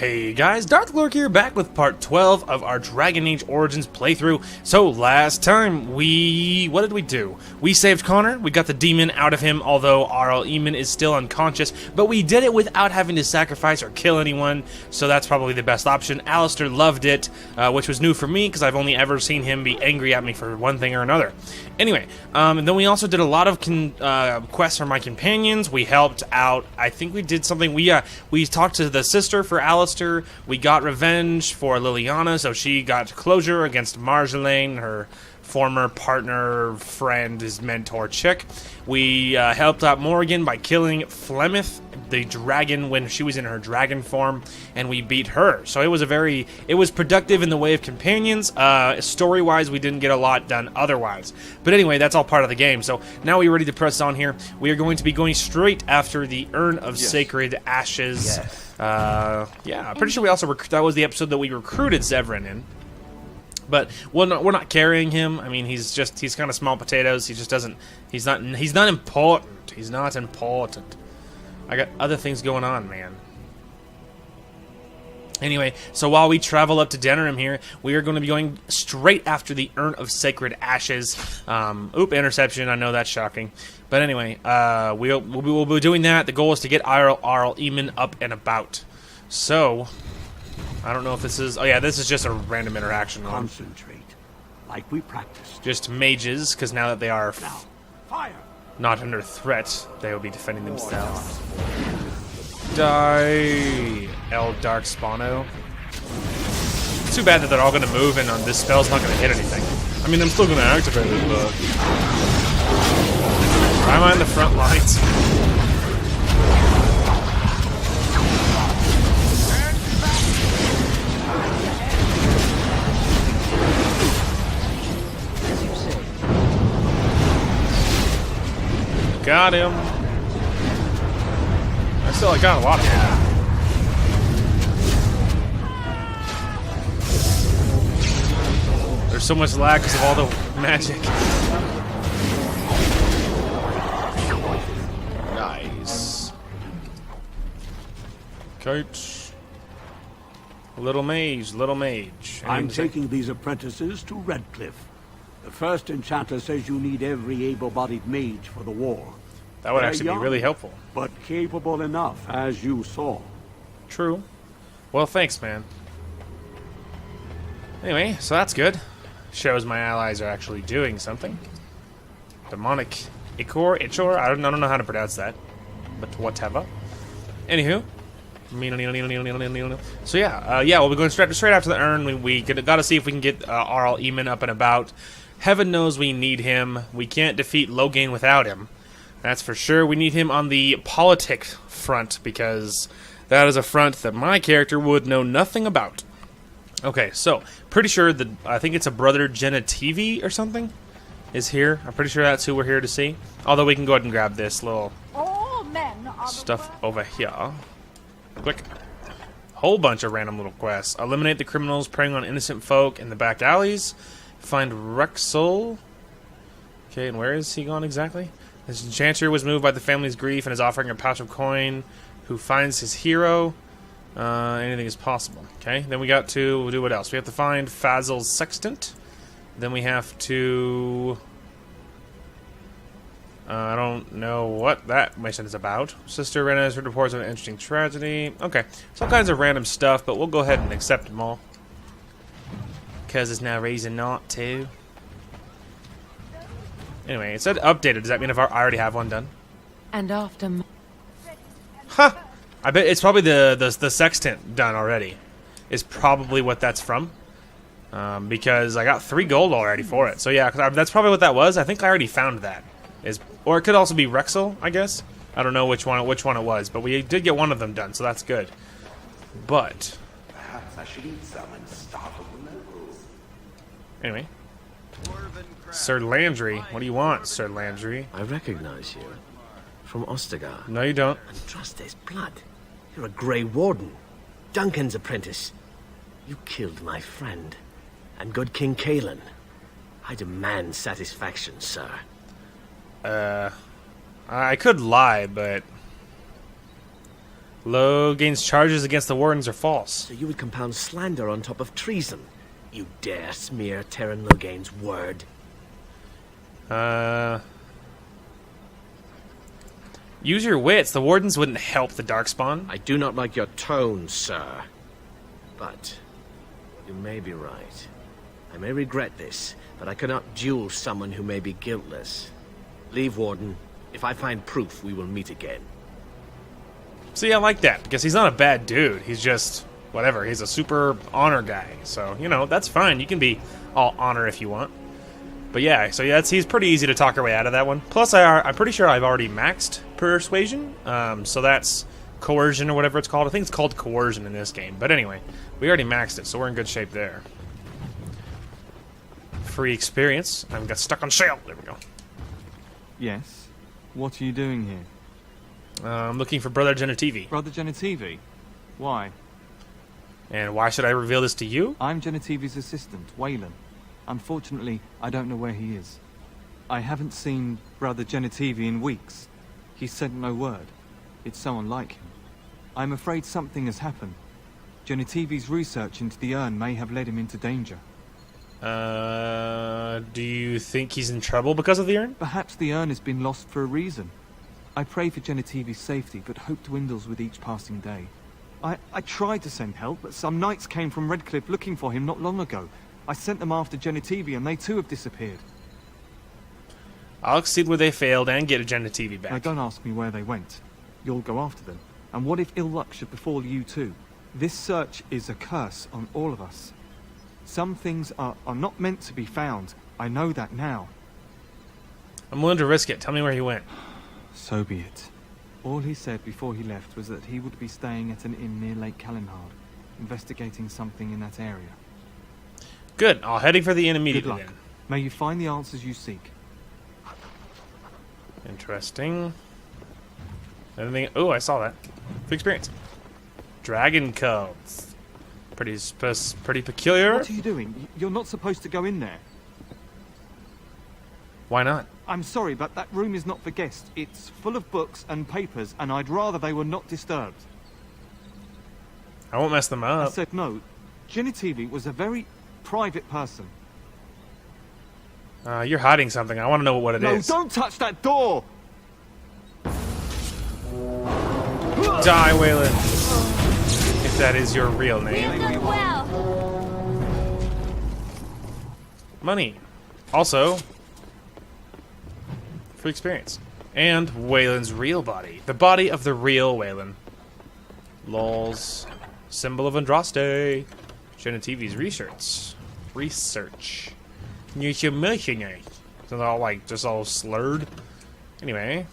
Hey guys, Darth Lurk here, back with part 12 of our Dragon Age Origins playthrough. So last time what did we do? We saved Connor, we got the demon out of him, although R.L. Eamon is still unconscious, but we did it without having to sacrifice or kill anyone, so that's probably the best option. Alistair loved it, which was new for me, because I've only ever seen him be angry at me for one thing or another. Anyway, and then we also did a lot of quests for my companions. We helped out, I think we did something, we talked to the sister for Alistair. We got revenge for Liliana, so she got closure against Marjolaine, her former partner, friend, his mentor chick. We helped out Morrigan by killing Flemeth, the dragon, when she was in her dragon form, and we beat her. So it was productive in the way of companions. Story-wise, we didn't get a lot done otherwise. But anyway, that's all part of the game. So now we're ready to press on here. We are going to be going straight after the Urn of Sacred Ashes. Yes. Yeah, I'm pretty sure we also that was the episode that we recruited Zevran in. But we're not carrying him. I mean, he's kind of small potatoes. He just doesn't. He's not important. He's not important. I got other things going on, man. Anyway, so while we travel up to Denerim here, we are going to be going straight after the Urn of Sacred Ashes. Interception. I know that's shocking. But anyway, we'll be doing that. The goal is to get R.L. Eamon up and about. So, I don't know if this is... Oh yeah, this is just a random interaction. Concentrate, like we practiced. Just mages, because now that they are Now, fire. not under threat, they will be defending themselves. Die, El Dark Spano. It's too bad that they're all going to move and this spell's not going to hit anything. I mean, I'm still going to activate it, but... Why am I in the front lines? Got him. I got a lot of him. There's so much lag because of all the magic. Nice. Coach. Little mage, little mage. I'm taking these apprentices to Redcliffe. The first enchanter says you need every able-bodied mage for the war. That would They're actually young, be really helpful. But capable enough, as you saw. True. Well, thanks, man. Anyway, so that's good. Shows my allies are actually doing something. Demonic Ichor? I don't know how to pronounce that. But whatever. Anywho. So yeah, we'll be going straight after the urn. We gotta see if we can get R.L. Eamon up and about. Heaven knows we need him. We can't defeat Logain without him. That's for sure. We need him on the politic front, because that is a front that my character would know nothing about. Okay, so, pretty sure that, I think it's a Brother Genitivi or something, is here. I'm pretty sure that's who we're here to see. Although we can go ahead and grab this little stuff over here. Quick. Whole bunch of random little quests. Eliminate the criminals preying on innocent folk in the back alleys. Find Rexel. Okay, and where is he gone exactly? This enchanter was moved by the family's grief and is offering a pouch of coin. Who finds his hero? Anything is possible. Okay, then we got to do what else? We have to find Fazil's sextant. Then we have to... I don't know what that mission is about. Sister Rena has heard reports of an interesting tragedy. Okay, so all kinds of random stuff, but we'll go ahead and accept them all. Because there's no reason not to. Anyway, it said updated. Does that mean if I already have one done? And after... Huh! I bet it's probably the sextant done already. Is probably what that's from. Because I got 3 gold already for it. So yeah, that's probably what that was. I think I already found that. Or it could also be Rexel, I guess. I don't know which one it was, but we did get one of them done, so that's good. But Perhaps I should eat some and startle the nobles. Anyway. Sir Landry, what do you want, Sir Landry? I recognize you. From Ostagar. No, you don't. And trust his blood. You're a Grey Warden. Duncan's apprentice. You killed my friend. And good King Kaelan. I demand satisfaction, sir. I could lie, but Low gains charges against the wardens are false. So you would compound slander on top of treason. You dare smear Terran Logain's word. Use your wits. The wardens wouldn't help the Darkspawn. I do not like your tone, sir. But you may be right. I may regret this, but I cannot duel someone who may be guiltless. Leave, Warden. If I find proof, we will meet again. See, I like that, because he's not a bad dude. He's just, whatever, he's a super honor guy. So, you know, that's fine. You can be all honor if you want. But yeah, so yeah, he's pretty easy to talk our way out of that one. Plus, I'm pretty sure I've already maxed persuasion. So that's coercion or whatever it's called. I think it's called coercion in this game. But anyway, we already maxed it, so we're in good shape there. Free experience. I got stuck on shale. There we go. Yes? What are you doing here? I'm looking for Brother Genitivi. Brother Genitivi? Why? And why should I reveal this to you? I'm Genitivi's assistant, Waylon. Unfortunately, I don't know where he is. I haven't seen Brother Genitivi in weeks. He sent no word. It's so unlike him. I'm afraid something has happened. Genitivi's research into the urn may have led him into danger. Do you think he's in trouble because of the urn? Perhaps the urn has been lost for a reason. I pray for Genitivi's safety, but hope dwindles with each passing day. I tried to send help, but some knights came from Redcliffe looking for him not long ago. I sent them after Genitivi, and they too have disappeared. I'll exceed where they failed and get a Genitivi back. Now don't ask me where they went. You'll go after them. And what if ill luck should befall you too? This search is a curse on all of us. Some things are not meant to be found. I know that now. I'm willing to risk it. Tell me where he went. So be it. All he said before he left was that he would be staying at an inn near Lake Calenhard, investigating something in that area. Good. I'll heading for the inn Good immediately luck. then. May you find the answers you seek. Interesting. Anything? Oh, I saw that. Free experience. Dragon codes. Pretty peculiar. What are you doing? You're not supposed to go in there. Why not? I'm sorry, but that room is not for guests. It's full of books and papers, and I'd rather they were not disturbed. I won't mess them I up. said no. Genitivi was a very private person. You're hiding something. I want to know what it is. No, don't touch that door! Die, Waylon. If that is your real name. You've done well. Money. Also, free experience. And Waylon's real body. The body of the real Waylon. Lols. Symbol of Andraste. Genitivi's research. New mercenary. It's all like just all slurred. Anyway.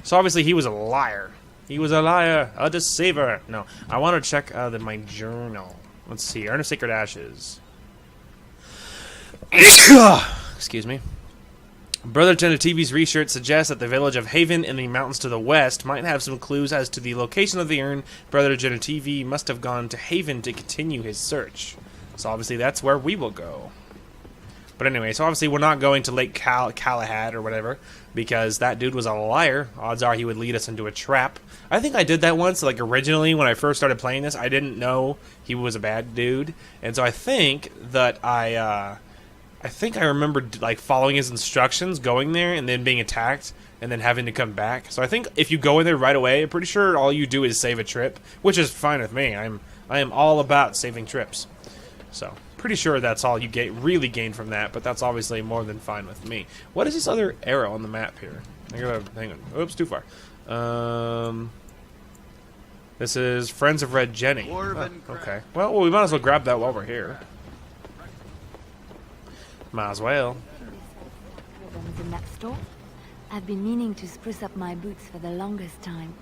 So obviously he was a liar. He was a liar, a deceiver. No, I want to check my journal. Let's see, Urn of Sacred Ashes. Excuse me. Brother Genitivi's research suggests that the village of Haven in the mountains to the west might have some clues as to the location of the urn. Brother Genitivi must have gone to Haven to continue his search. So obviously that's where we will go. But anyway, so obviously we're not going to Lake Galahad or whatever, because that dude was a liar. Odds are he would lead us into a trap. I think I did that once, like originally when I first started playing this, I didn't know he was a bad dude. And so I think that I remembered like following his instructions, going there, and then being attacked, and then having to come back. So I think if you go in there right away, I'm pretty sure all you do is save a trip, which is fine with me. I am all about saving trips. So pretty sure that's all you really gain from that, but that's obviously more than fine with me. What is this other arrow on the map here? I gotta hang on. Oops, too far. This is Friends of Red Jenny. Oh, okay. Well, we might as well grab that while we're here. Might as well. Ribbons in that store. I've been meaning to spruce up my boots for the longest time.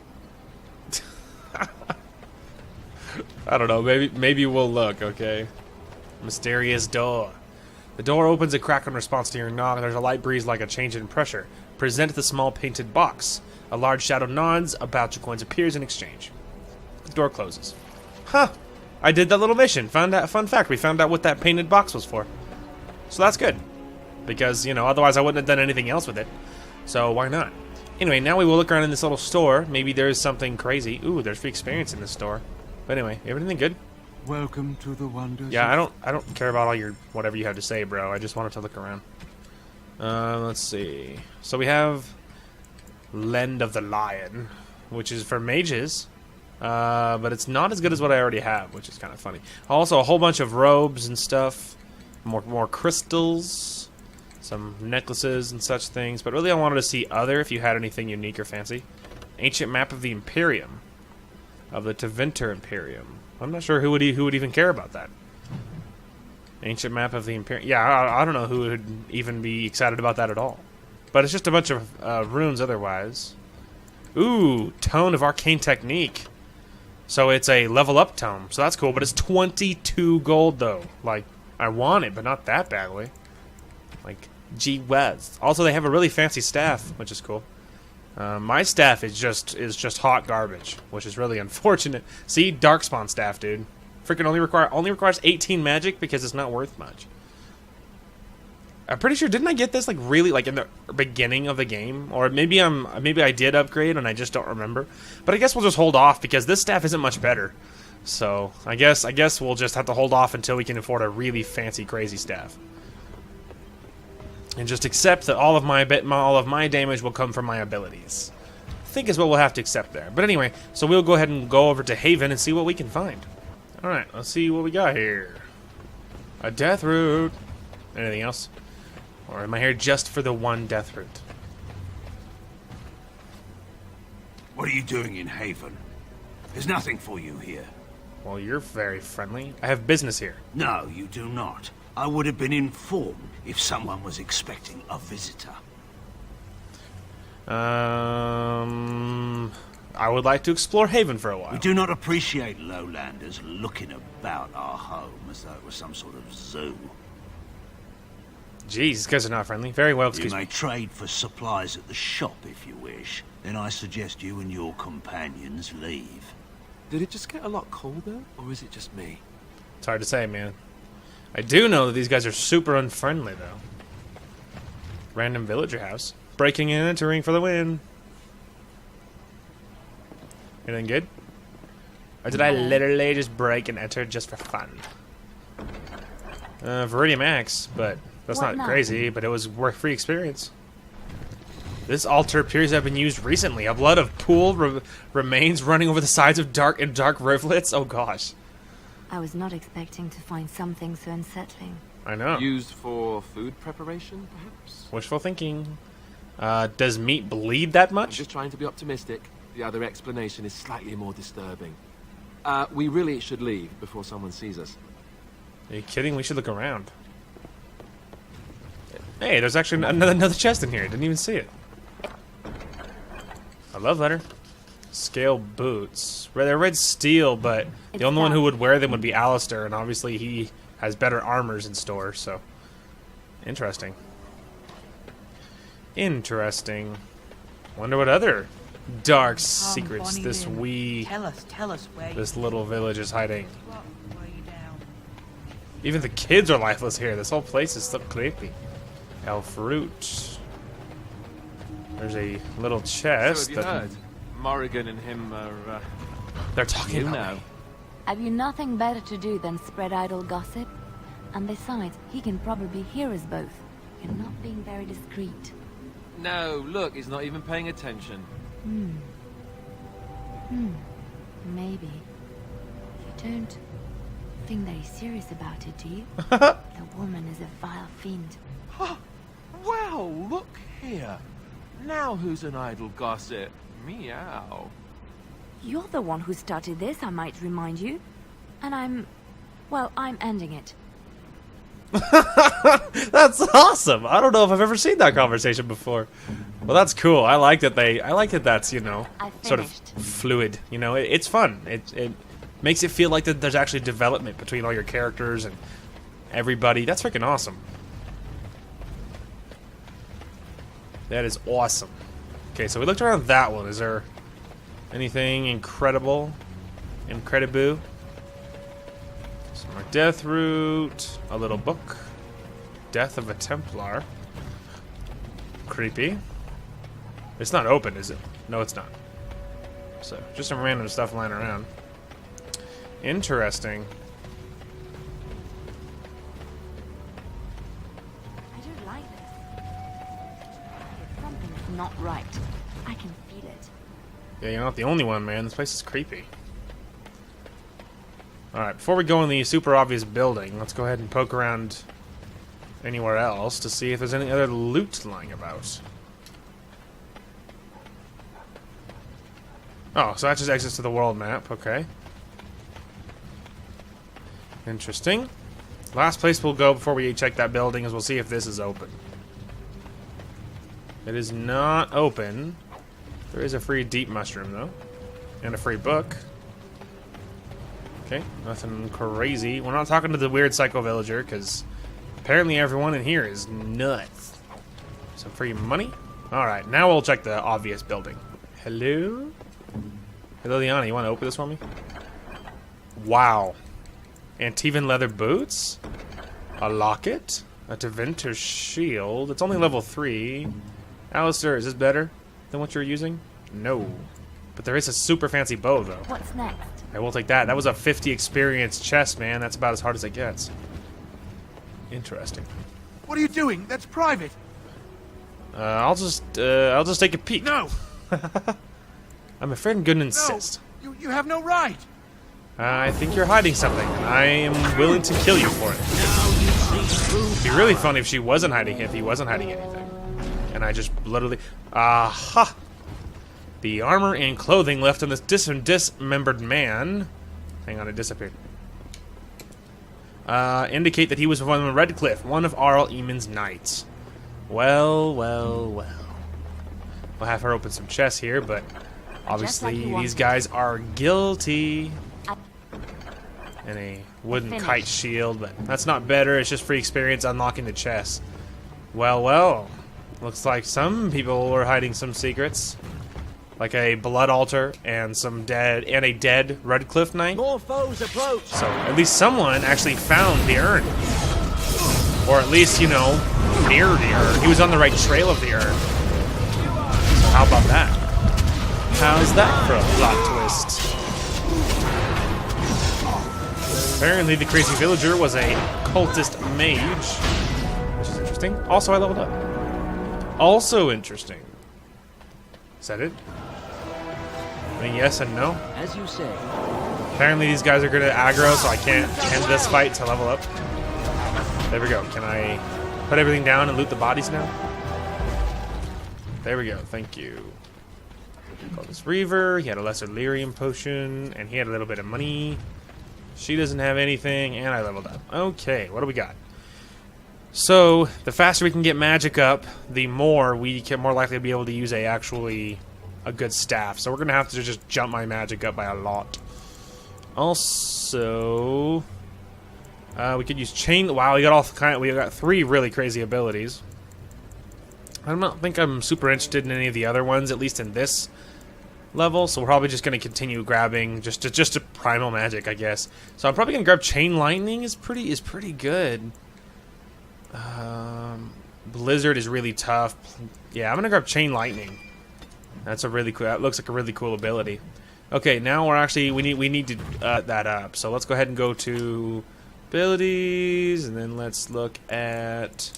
I don't know. Maybe we'll look. Okay. Mysterious door. The door opens a crack in response to your knock. There's a light breeze like a change in pressure. Present the small painted box. A large shadow nods. A batch of coins appears in exchange. The door closes. Huh. I did that little mission. Fun fact, we found out what that painted box was for. So that's good. Because, you know, otherwise I wouldn't have done anything else with it. So why not? Anyway, now we will look around in this little store. Maybe there's something crazy. Ooh, there's free experience in this store. But anyway, everything good? Welcome to the wonders. Yeah, I don't care about all your whatever you have to say, bro. I just wanted to look around. Let's see. So we have Lend of the Lion, which is for mages. But it's not as good as what I already have, which is kind of funny. Also, a whole bunch of robes and stuff. More crystals. Some necklaces and such things. But really I wanted to see other, if you had anything unique or fancy. Ancient map of the Imperium. Of the Tevinter Imperium. I'm not sure who would even care about that. Ancient map of the Imperium. Yeah, I don't know who would even be excited about that at all. But it's just a bunch of runes otherwise. Ooh, Tome of Arcane Technique. So it's a level up tome. So that's cool, but it's 22 gold though. Like, I want it, but not that badly. Like, gee whiz. Also, they have a really fancy staff, which is cool. My staff is just hot garbage, which is really unfortunate. See, Darkspawn staff, dude. Freaking only requires 18 magic because it's not worth much. I'm pretty sure, didn't I get this like really like in the beginning of the game, or maybe I did upgrade and I just don't remember. But I guess we'll just hold off because this staff isn't much better. So I guess we'll just have to hold off until we can afford a really fancy, crazy staff. And just accept that all of my damage will come from my abilities. I think is what we'll have to accept there. But anyway, so we'll go ahead and go over to Haven and see what we can find. Alright, let's see what we got here. A death root. Anything else? Or am I here just for the one death root? What are you doing in Haven? There's nothing for you here. Well, you're very friendly. I have business here. No, you do not. I would have been informed if someone was expecting a visitor. I would like to explore Haven for a while. We do not appreciate lowlanders looking about our home as though it was some sort of zoo. Jeez, these guys are not friendly. Very well, You excuse may me. trade for supplies at the shop if you wish. Then I suggest you and your companions leave. Did it just get a lot colder, or is it just me? It's hard to say, man. I do know that these guys are super unfriendly, though. Random villager house. Breaking and entering for the win. Anything good? Or did I literally just break and enter just for fun? Viridium Axe, but that's What not now? crazy, but it was worth free experience. This altar appears to have been used recently. A blood of pool remains running over the sides of dark rivulets. Oh gosh. I was not expecting to find something so unsettling. I know. Used for food preparation, perhaps? Wishful thinking. Does meat bleed that I'm much? just trying to be optimistic. The other explanation is slightly more disturbing. We really should leave before someone sees us. Are you kidding? We should look around. Hey, there's actually another chest in here. Didn't even see it. A love letter. Scale boots. They're red steel, but the It's only one that. who would wear them would be Alistair, and obviously he has better armors in store, so... Interesting. Interesting. Wonder what other dark secrets Bonnie this Lynn. Tell us where this little village is hiding. what way down. Even the kids are lifeless here. This whole place is so creepy. Elf root. There's a little chest. So have you heard? Morrigan and him are, They're talking you about know. me. Have you nothing better to do than spread idle gossip? And besides, he can probably hear us both. You're not being very discreet. No, look, he's not even paying attention. Maybe. You don't think that he's serious about it, do you? The woman is a vile fiend. Well, look here. Now who's an idle gossip? Meow. You're the one who started this, I might remind you. And I'm ending it. That's awesome. I don't know if I've ever seen that conversation before. Well, that's cool. I like that that's, you know, I sort of finished. fluid. You know, it's fun. It makes it feel like that there's actually development between all your characters and everybody. That's freaking awesome. That is awesome. Okay, so we looked around that one. Is there anything incredible? Incredible? Some more death root. A little book. Death of a Templar. Creepy. It's not open, is it? No, it's not. So, just some random stuff lying around. Interesting. I don't like this. Something's not right. I can feel it. Yeah, you're not the only one, man. This place is creepy. Alright, before we go in the super obvious building, let's go ahead and poke around anywhere else to see if there's any other loot lying about. Oh, so that just exits to the world map. Okay. Interesting. Last place we'll go before we check that building is we'll see if this is open. It is not open. There is a free deep mushroom, though. And a free book. Okay, nothing crazy. We're not talking to the weird psycho villager, because apparently everyone in here is nuts. Some free money? Alright, now we'll check the obvious building. Hello? Hello, Liana, you want to open this for me? Wow. Antivan leather boots? A locket? A Deventer shield? It's only level 3. Alistair, is this better than what you're using? No. But there is a super fancy bow, though. What's next? I will take that. That was a 50 experience chest, man. That's about as hard as it gets. Interesting. What are you doing? That's private. I'll just take a peek. No, I'm afraid I'm gonna insist. you have no right. I think you're hiding something. I am willing to kill you for it. It'd be really funny if she wasn't hiding. If he wasn't hiding anything, and I just literally, aha! The armor and clothing left on this dismembered man. Hang on, it disappeared. Indicate that he was from Redcliffe, one of Arl Eamon's knights. Well, well, well. We'll have her open some chests here, but obviously these guys are guilty. And a wooden kite shield, but that's not better. It's just free experience unlocking the chest. Well, well. Looks like some people were hiding some secrets. Like a blood altar and a dead Redcliffe knight. More foes approach. So at least someone actually found the urn. Or at least, you know, near the urn. He was on the right trail of the urn. So how about that? How's that for a plot twist? Apparently the crazy villager was a cultist mage. Which is interesting. Also, I leveled up. Also interesting. Is that it? I mean, yes and no. As you say. Apparently these guys are good at aggro, so I can't end this fight to level up. There we go. Can I put everything down and loot the bodies now? There we go. Thank you. Call this Reaver. He had a lesser lyrium potion, and he had a little bit of money. She doesn't have anything, and I leveled up. Okay, what do we got? So, the faster we can get magic up, the more we can more likely be able to use a good staff. So we're gonna have to just jump my magic up by a lot. Also, we could use chain. Wow, we got 3 really crazy abilities. I don't think I'm super interested in any of the other ones, at least in this level. So we're probably just gonna continue grabbing just a primal magic, I guess. So I'm probably gonna grab chain lightning. is pretty good. Blizzard is really tough. Yeah, I'm gonna grab chain lightning. That's a really cool. That looks like a really cool ability. Okay, now we need to that up. So let's go ahead and go to abilities, and then let's look at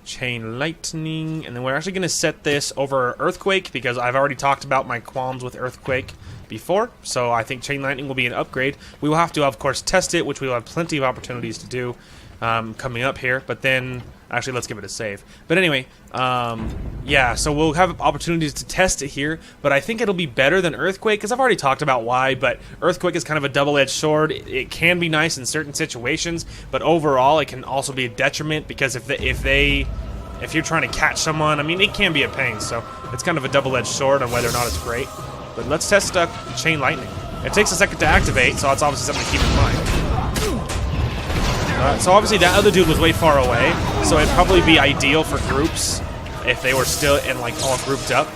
chain lightning, and then we're actually gonna set this over earthquake because I've already talked about my qualms with earthquake before. So I think chain lightning will be an upgrade. We will have to, of course, test it, which we will have plenty of opportunities to do coming up here. But then. Actually, let's give it a save. But anyway, yeah, so we'll have opportunities to test it here, but I think it'll be better than Earthquake, because I've already talked about why, but Earthquake is kind of a double-edged sword. It can be nice in certain situations, but overall, it can also be a detriment, because if you're trying to catch someone, I mean, it can be a pain, so it's kind of a double-edged sword on whether or not it's great. But let's test Chain Lightning. It takes a second to activate, so it's obviously something to keep in mind. So obviously that other dude was way far away, so it'd probably be ideal for groups if they were still and like all grouped up.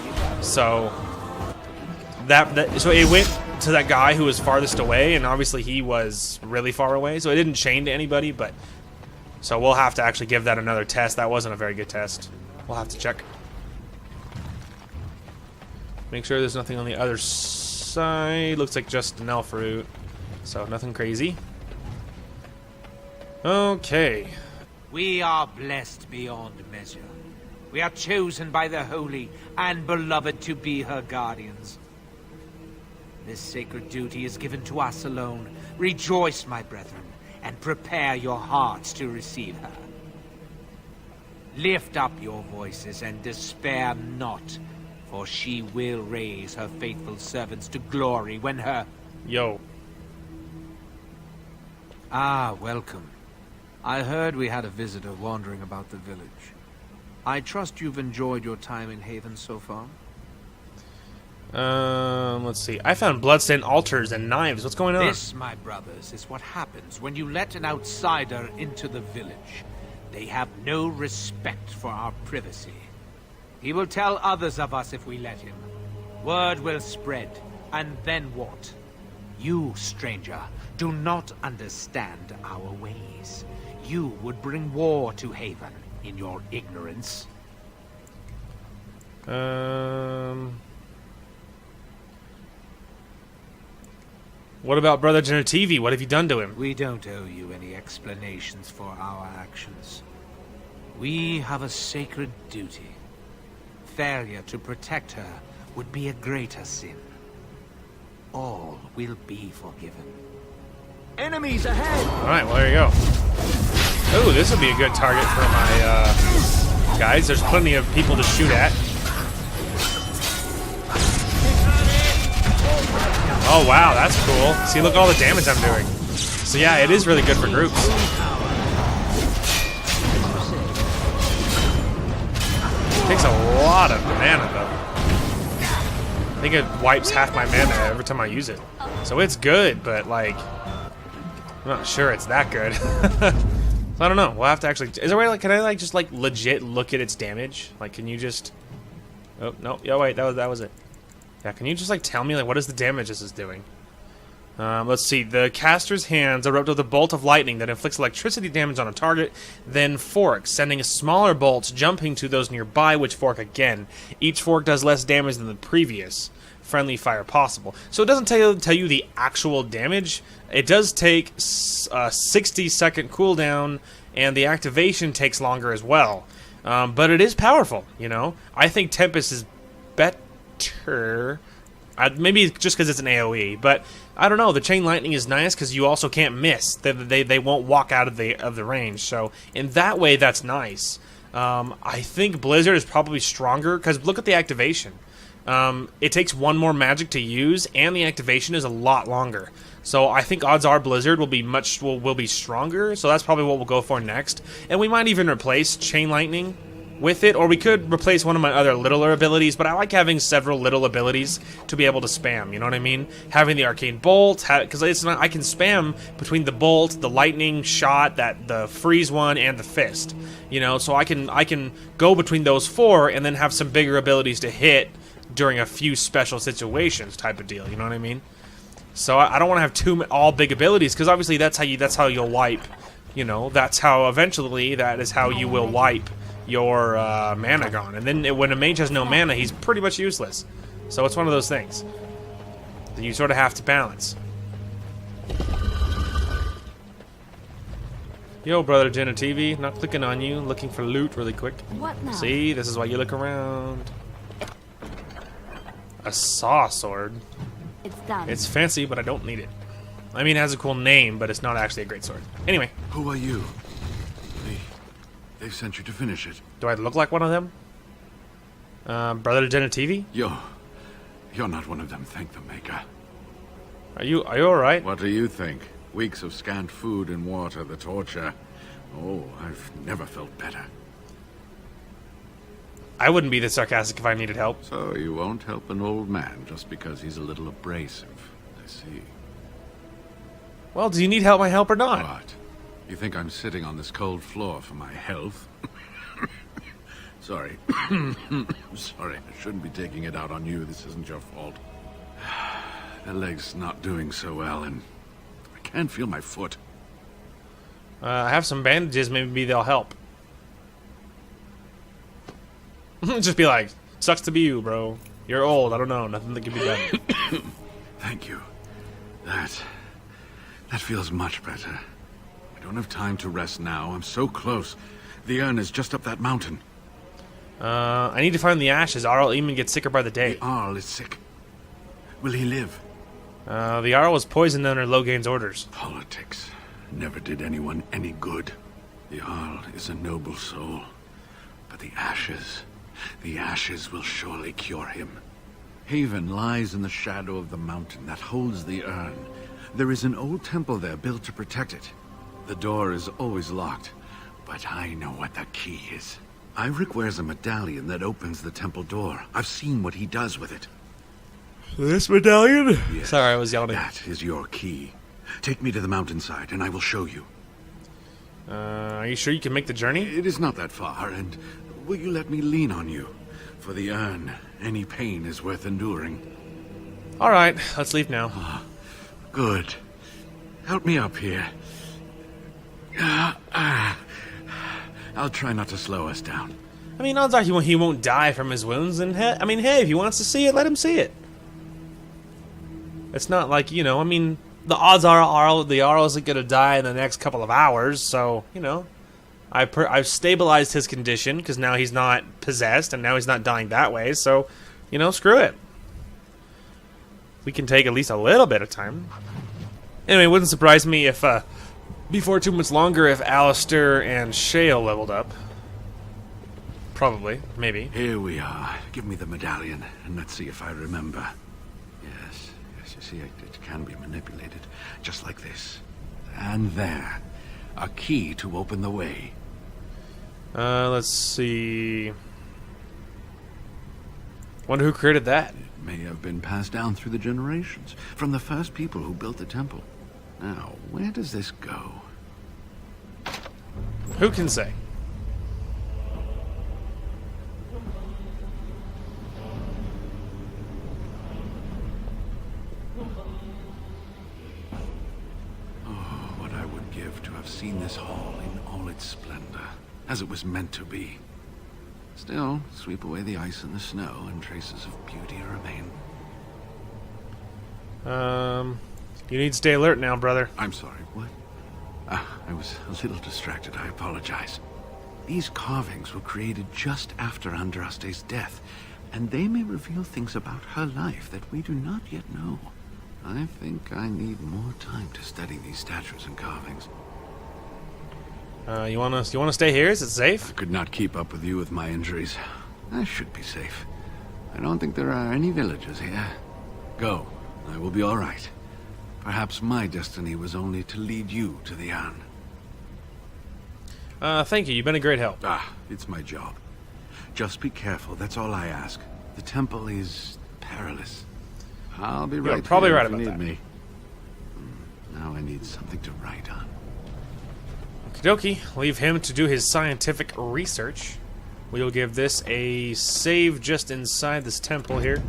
So so it went to that guy who was farthest away, and obviously he was really far away, so it didn't chain to anybody. But so we'll have to actually give that another test. That wasn't a very good test. We'll have to check. Make sure there's nothing on the other side. Looks like just an elf root. So nothing crazy. Okay. We are blessed beyond measure. We are chosen by the holy and beloved to be her guardians. This sacred duty is given to us alone. Rejoice, my brethren, and prepare your hearts to receive her. Lift up your voices and despair not, for she will raise her faithful servants to glory when her... Yo. Ah, welcome. I heard we had a visitor wandering about the village. I trust you've enjoyed your time in Haven so far? Let's see. I found bloodstained altars and knives. What's going on? This, my brothers, is what happens when you let an outsider into the village. They have no respect for our privacy. He will tell others of us if we let him. Word will spread, and then what? You, stranger, do not understand our ways. You would bring war to Haven in your ignorance. What about Brother Genitivi? What have you done to him? We don't owe you any explanations for our actions. We have a sacred duty. Failure to protect her would be a greater sin. All will be forgiven. Enemies ahead! Alright, well, there you go. Oh, this will be a good target for my guys. There's plenty of people to shoot at. Oh, wow, that's cool. See, look at all the damage I'm doing. So, yeah, it is really good for groups. It takes a lot of mana, though. I think it wipes half my mana every time I use it. So it's good, but, like, I'm not sure it's that good. So I don't know. We'll have to actually... Is there a way, like, can I, like, just, like, legit look at its damage? Like, can you just... Oh, no. Yeah, wait, that was it. Yeah, can you just, like, tell me, like, what is the damage this is doing? Let's see. The caster's hands erupt with a bolt of lightning that inflicts electricity damage on a target, then forks, sending smaller bolts jumping to those nearby, which fork again. Each fork does less damage than the previous. Friendly fire possible. So it doesn't tell you the actual damage. It does take a 60-second cooldown, and the activation takes longer as well. But it is powerful, you know? I think Tempest is better. Maybe just because it's an AoE, but I don't know. The chain lightning is nice because you also can't miss. They won't walk out of the range. So in that way, that's nice. I think Blizzard is probably stronger because look at the activation. It takes one more magic to use, and the activation is a lot longer. So I think odds are Blizzard will be stronger. So that's probably what we'll go for next. And we might even replace chain lightning with it, or we could replace one of my other littler abilities, but I like having several little abilities to be able to spam, you know what I mean? Having the arcane bolt, because I can spam between the bolt, the lightning shot, the freeze one, and the fist, you know, so I can go between those four and then have some bigger abilities to hit during a few special situations type of deal, you know what I mean? So I don't want to have all big abilities, because obviously that's how you'll wipe, you know, that is how you will wipe your mana gone. And then when a mage has no mana, he's pretty much useless. So it's one of those things that you sort of have to balance. Yo, Brother Genitivi, not clicking on you, looking for loot really quick. What now? See, this is why you look around. A saw sword. It's done. It's fancy, but I don't need it. I mean, it has a cool name, but it's not actually a great sword. Anyway. Who are you? They sent you to finish it. Do I look like one of them? Brother Genitivi? You're not one of them, thank the Maker. Are you alright? What do you think? Weeks of scant food and water, the torture. Oh, I've never felt better. I wouldn't be this sarcastic if I needed help. So you won't help an old man just because he's a little abrasive. I see. Well, do you need my help or not? What? You think I'm sitting on this cold floor for my health? Sorry. Sorry, I shouldn't be taking it out on you. This isn't your fault. The leg's not doing so well, and I can't feel my foot. I have some bandages. Maybe they'll help. Just be like, sucks to be you, bro. You're old. I don't know. Nothing that can be done. Thank you. That feels much better. I don't have time to rest now. I'm so close. The urn is just up that mountain. I need to find the ashes. Arl Eamon gets sicker by the day. The Arl is sick. Will he live? The Arl was poisoned under Logain's orders. Politics never did anyone any good. The Arl is a noble soul. But the ashes will surely cure him. Haven lies in the shadow of the mountain that holds the urn. There is an old temple there built to protect it. The door is always locked, but I know what the key is. Ivric wears a medallion that opens the temple door. I've seen what he does with it. This medallion? Yes, Sorry, I was yelling. That is your key. Take me to the mountainside, and I will show you. Are you sure you can make the journey? It is not that far, and will you let me lean on you? For the urn, any pain is worth enduring. Alright, let's leave now. Good. Help me up here. I'll try not to slow us down. I mean, odds are he won't die from his wounds, and hey, if he wants to see it, let him see it. It's not like, you know, I mean, the odds are the Arl isn't going to die in the next couple of hours, so, you know, I've stabilized his condition, because now he's not possessed, and now he's not dying that way, so, you know, screw it. We can take at least a little bit of time. Anyway, it wouldn't surprise me if, before too much longer, if Alistair and Shale leveled up. Probably. Maybe. Here we are. Give me the medallion, and let's see if I remember. Yes, you see, it can be manipulated, just like this. And there. A key to open the way. Let's see. Wonder who created that? It may have been passed down through the generations, from the first people who built the temple. Now, where does this go? Who can say? Oh, what I would give to have seen this hall in all its splendor, as it was meant to be. Still, sweep away the ice and the snow, and traces of beauty remain. You need to stay alert now, brother. I'm sorry, what? I was a little distracted, I apologize. These carvings were created just after Andraste's death, and they may reveal things about her life that we do not yet know. I think I need more time to study these statues and carvings. You wanna stay here? Is it safe? I could not keep up with you with my injuries. I should be safe. I don't think there are any villagers here. Go. I will be all right. Perhaps my destiny was only to lead you to the urn. Thank you. You've been a great help. It's my job. Just be careful, that's all I ask. The temple is perilous. I'll be right probably here right if you about need that. me. Now I need something to write on. Okie dokie. Leave him to do his scientific research. We'll give this a save just inside this temple here,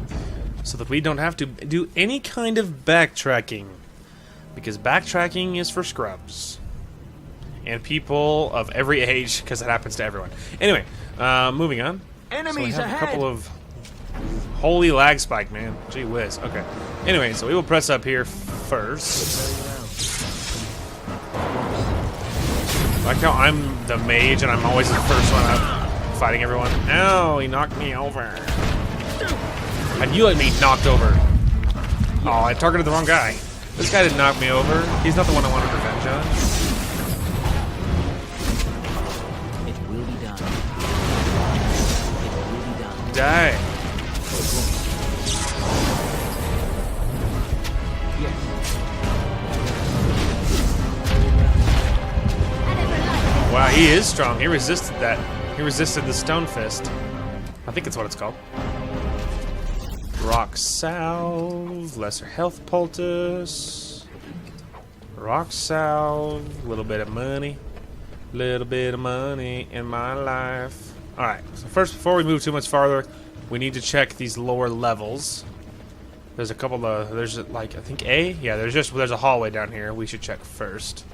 so that we don't have to do any kind of backtracking. Because backtracking is for scrubs. And people of every age, because it happens to everyone. Anyway, moving on. Enemies so we have ahead. a couple of... Holy lag spike, man. Gee whiz. Okay. Anyway, so we will press up here first. Like how I'm the mage and I'm always the first one out fighting everyone. Ow, he knocked me over. How'd you let me knocked over? Oh, I targeted the wrong guy. This guy didn't knock me over. He's not the one I wanted revenge on. It will be done. It will be done. Die. Wow, he is strong. He resisted that. He resisted the stone fist. I think that's what it's called. Rock salve, lesser health poultice. Rock salve, little bit of money. Little bit of money in my life. Alright, so first, before we move too much farther, we need to check these lower levels. There's a couple of, there's like, I think A? Yeah, there's a hallway down here we should check first.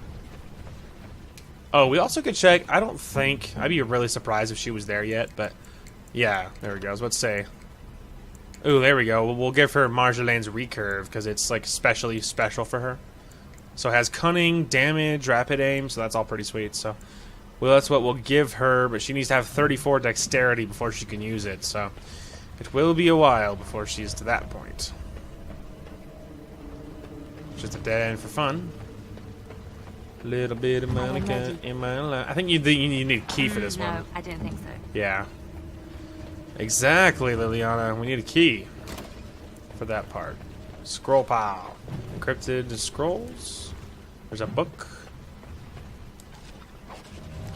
Oh, we also could check, I don't think, I'd be really surprised if she was there yet, but yeah, there we go. I was about to say, Ooh, there we go. We'll give her Marjolaine's recurve because it's like especially special for her. So it has cunning, damage, rapid aim, so that's all pretty sweet. So, well, that's what we'll give her, but she needs to have 34 dexterity before she can use it. So it will be a while before she's to that point. Just a dead end for fun. Little bit of Monica in my life. I think you need a key for this one. No, I don't think so. Yeah. Exactly, Liliana. We need a key for that part. Scroll pile. Encrypted scrolls. There's a book.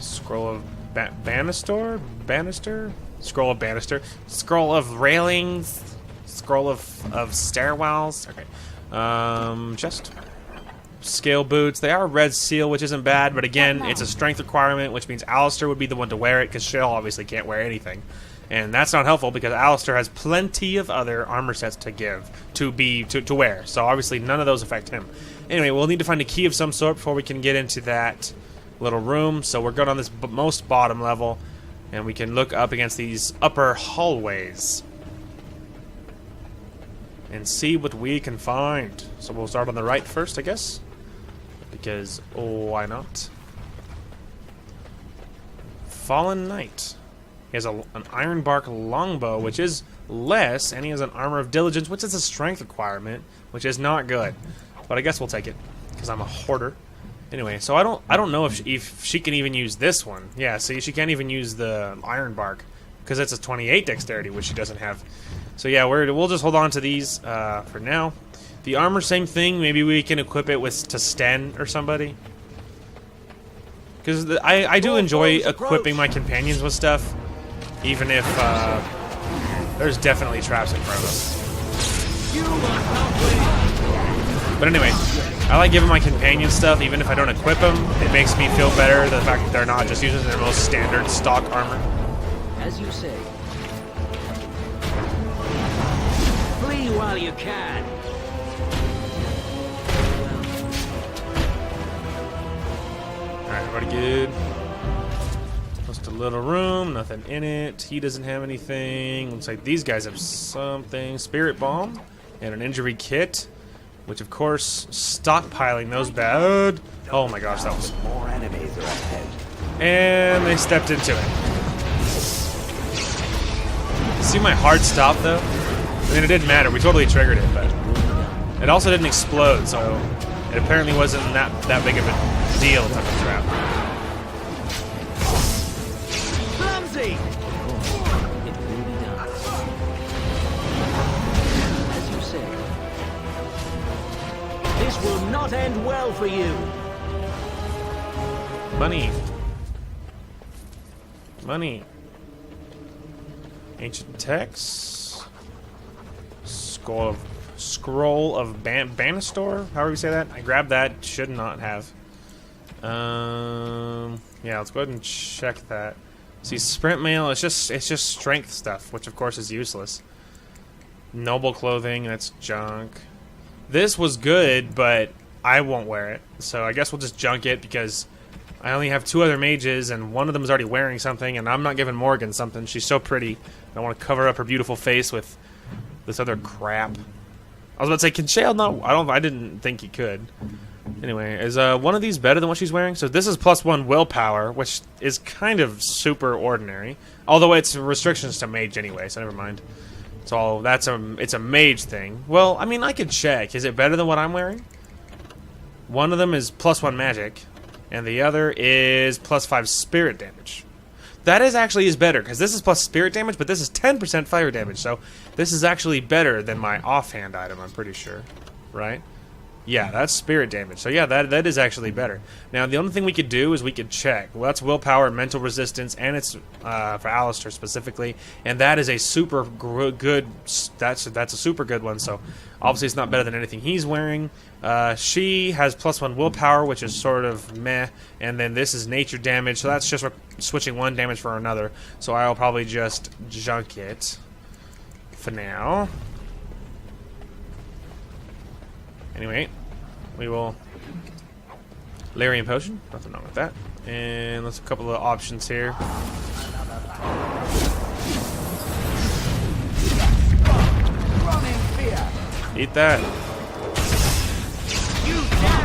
Scroll of banister? Banister? Scroll of banister. Scroll of railings. Scroll of stairwells. Okay. Chest. Scale boots. They are red seal, which isn't bad, but again, it's a strength requirement, which means Alistair would be the one to wear it, because Shale obviously can't wear anything. And that's not helpful, because Alistair has plenty of other armor sets to give, to wear. So obviously none of those affect him. Anyway, we'll need to find a key of some sort before we can get into that little room. So we're good on this most bottom level, and we can look up against these upper hallways and see what we can find. So we'll start on the right first, I guess. Because, why not? Fallen Knight. He has an ironbark longbow, which is less, and he has an armor of diligence, which is a strength requirement, which is not good. But I guess we'll take it, because I'm a hoarder. Anyway, so I don't know if she can even use this one. Yeah, see, she can't even use the ironbark, because it's a 28 dexterity, which she doesn't have. So yeah, we'll just hold on to these for now. The armor, same thing. Maybe we can equip it to Sten or somebody. Because I do enjoy equipping my companions with stuff, even if there's definitely traps in front of us. But anyway, I like giving my companions stuff, even if I don't equip them. It makes me feel better, the fact that they're not just using their most standard stock armor. As you say. Flee while you can. Alright, everybody good? Just a little room, nothing in it. He doesn't have anything. Looks like these guys have something. Spirit bomb and an injury kit, which of course, stockpiling those bad. Oh my gosh, that was... More enemies are ahead. And they stepped into it. See my hard stop though? I mean, it didn't matter. We totally triggered it, but it also didn't explode, so it apparently wasn't that big of a deal to the trap. Clumsy! It will be done. As you say. This will not end well for you. Money. Money. Ancient text. Scroll of Banister? However you say that. I grabbed that. Should not have. Yeah, let's go ahead and check that. See, sprint mail, it's just strength stuff, which of course is useless. Noble clothing, that's junk. This was good, but I won't wear it. So I guess we'll just junk it because I only have 2 other mages and one of them is already wearing something, and I'm not giving Morgan something. She's so pretty. I want to cover up her beautiful face with this other crap. I was about to say, can Shale not? I didn't think he could. Anyway, is one of these better than what she's wearing? So this is +1 willpower, which is kind of super ordinary. Although it's restrictions to mage anyway, so never mind. So it's a mage thing. Well, I mean, I could check. Is it better than what I'm wearing? One of them is +1 magic, and the other is +5 spirit damage. That is better, because this is plus spirit damage, but this is 10% fire damage, so this is actually better than my offhand item, I'm pretty sure. Right? Yeah, that's spirit damage. So yeah, that is actually better. Now, the only thing we could do is we could check. Well, that's willpower, mental resistance, and it's for Alistair specifically, and that is a super good. That's a super good one. So obviously, it's not better than anything he's wearing. She has +1 willpower, which is sort of meh, and then this is nature damage. So that's just switching one damage for another. So I'll probably just junk it for now. Anyway, we will Larian Potion, nothing wrong with that. And let's a couple of options here. Eat that.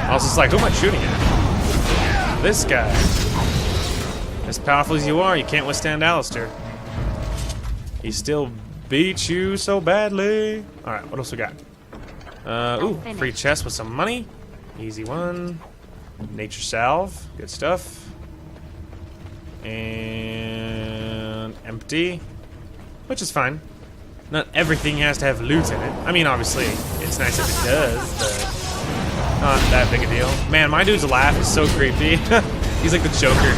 I was just like, who am I shooting at? This guy. As powerful as you are, you can't withstand Alistair. He still beats you so badly. Alright, what else we got? Ooh, free chest with some money. Easy one. Nature salve. Good stuff. And empty. Which is fine. Not everything has to have loot in it. I mean, obviously, it's nice if it does, but not that big a deal. Man, my dude's laugh is so creepy. He's like the Joker.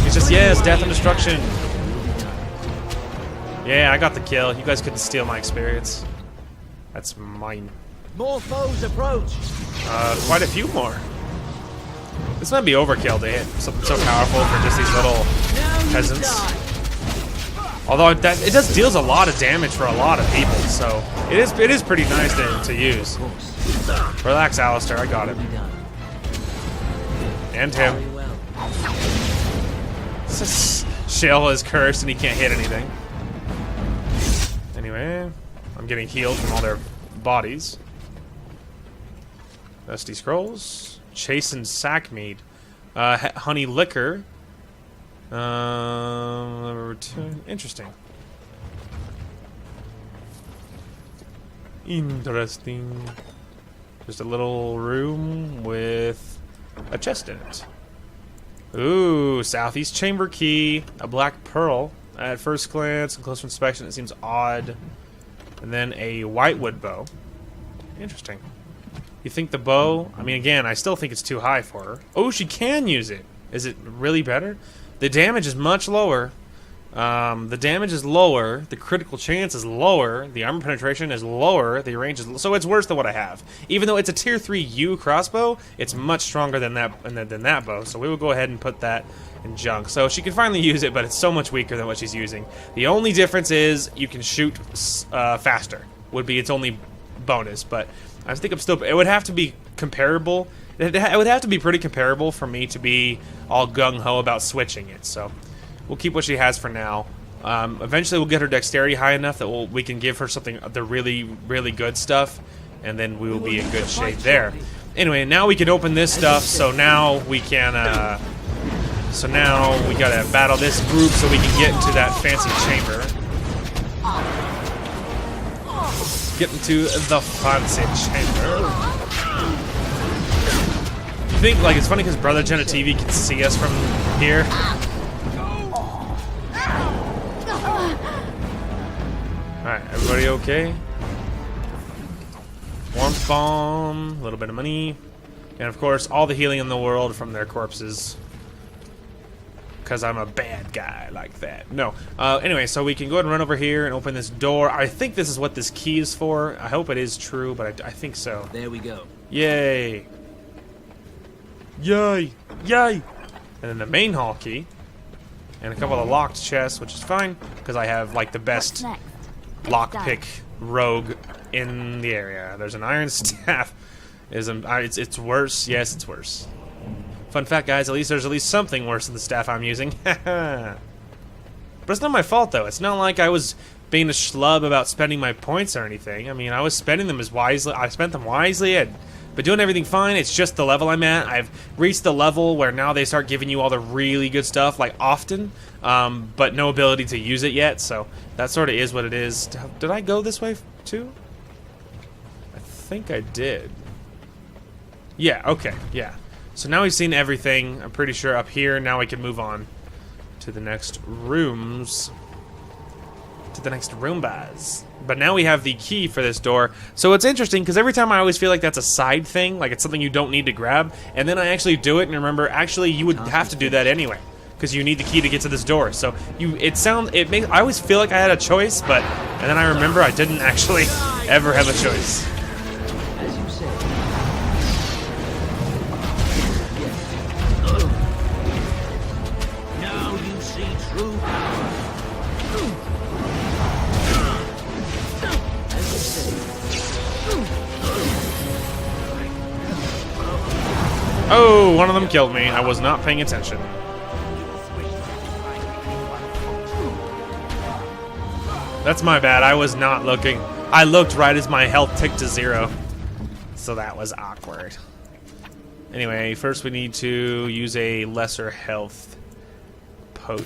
He's just, yes, death and destruction. Yeah, I got the kill. You guys couldn't steal my experience. That's mine. More foes approach. Quite a few more. This might be overkill to hit something so powerful for just these little peasants. Although it does deals a lot of damage for a lot of people, so it is pretty nice to use. Relax, Alistair, I got it. And him. Shale is cursed and he can't hit anything. Anyway, I'm getting healed from all their bodies. Dusty Scrolls. Chastened Sackmead. Honey Liquor. Interesting. Interesting. Just a little room with a chest in it. Ooh, Southeast Chamber Key. A black pearl. At first glance and closer inspection, it seems odd. And then a whitewood bow. Interesting. You think the bow... I mean, again, I still think it's too high for her. Oh, she can use it. Is it really better? The damage is much lower. The damage is lower. The critical chance is lower. The armor penetration is lower. The range is... So it's worse than what I have. Even though it's a tier 3 U crossbow, it's much stronger than that bow. So we will go ahead and put that in junk. So she can finally use it, but it's so much weaker than what she's using. The only difference is you can shoot faster. Would be its only bonus, but I think I'm still... It would have to be comparable. It would have to be pretty comparable for me to be all gung-ho about switching it, so we'll keep what she has for now. Eventually we'll get her dexterity high enough that we can give her something, the really, really good stuff, and then we will be in good shape there. Anyway, now we can open this stuff, so now we can... So now we gotta battle this group so we can get into that fancy chamber. Get into the fancy chamber. You think, like, it's funny because Brother Genitivi can see us from here. Alright, everybody okay? Warmth bomb, a little bit of money, and of course all the healing in the world from their corpses. Because I'm a bad guy like that. No. Anyway, so we can go ahead and run over here and open this door. I think this is what this key is for. I hope it is true, but I think so. There we go. Yay. Yay. Yay. And then the main hall key. And a couple of locked chests, which is fine. Because I have, like, the best lockpick rogue in the area. There's an iron staff. It's worse. Yes, it's worse. Fun fact, guys, there's at least something worse than the staff I'm using. But it's not my fault, though. It's not like I was being a schlub about spending my points or anything. I mean, I was spending them as wisely. I spent them wisely. I'd been doing everything fine. It's just the level I'm at. I've reached the level where now they start giving you all the really good stuff, like, often, but no ability to use it yet, so that sort of is what it is. Did I go this way, too? I think I did. Yeah, okay, yeah. So now we've seen everything, I'm pretty sure, up here. Now we can move on to the next rooms. To the next roombas. But now we have the key for this door. So it's interesting, because every time I always feel like that's a side thing, like it's something you don't need to grab, and then I actually do it and remember, actually, you would have to do that anyway, because you need the key to get to this door. So I always feel like I had a choice, and then I remember I didn't actually ever have a choice. As you say. Now you see true power. Oh, one of them killed me. I was not paying attention. That's my bad. I was not looking. I looked right as my health ticked to 0. So that was awkward. Anyway, first we need to use a lesser health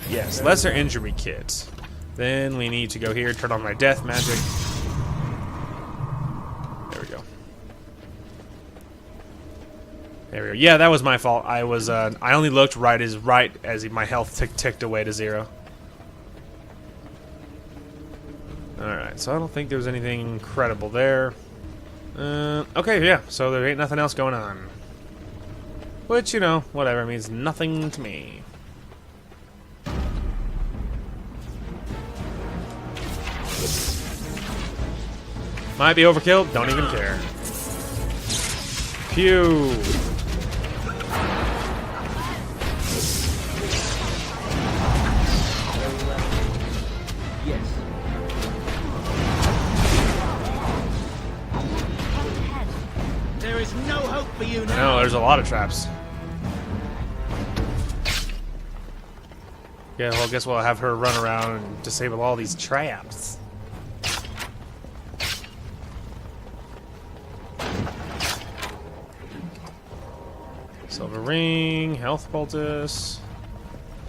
yes, lesser injury kit. Then we need to go here, turn on my death magic. There we go. There we go. Yeah, that was my fault. I only looked right as my health ticked away to 0. Alright, so I don't think there's anything incredible there. Okay, yeah, so there ain't nothing else going on. Which, you know, whatever, means nothing to me. Might be overkill, don't even care. Pew! There is no hope for you now. No, there's a lot of traps. Yeah, well, I guess we'll have her run around and disable all these traps. Silver ring, health poultice.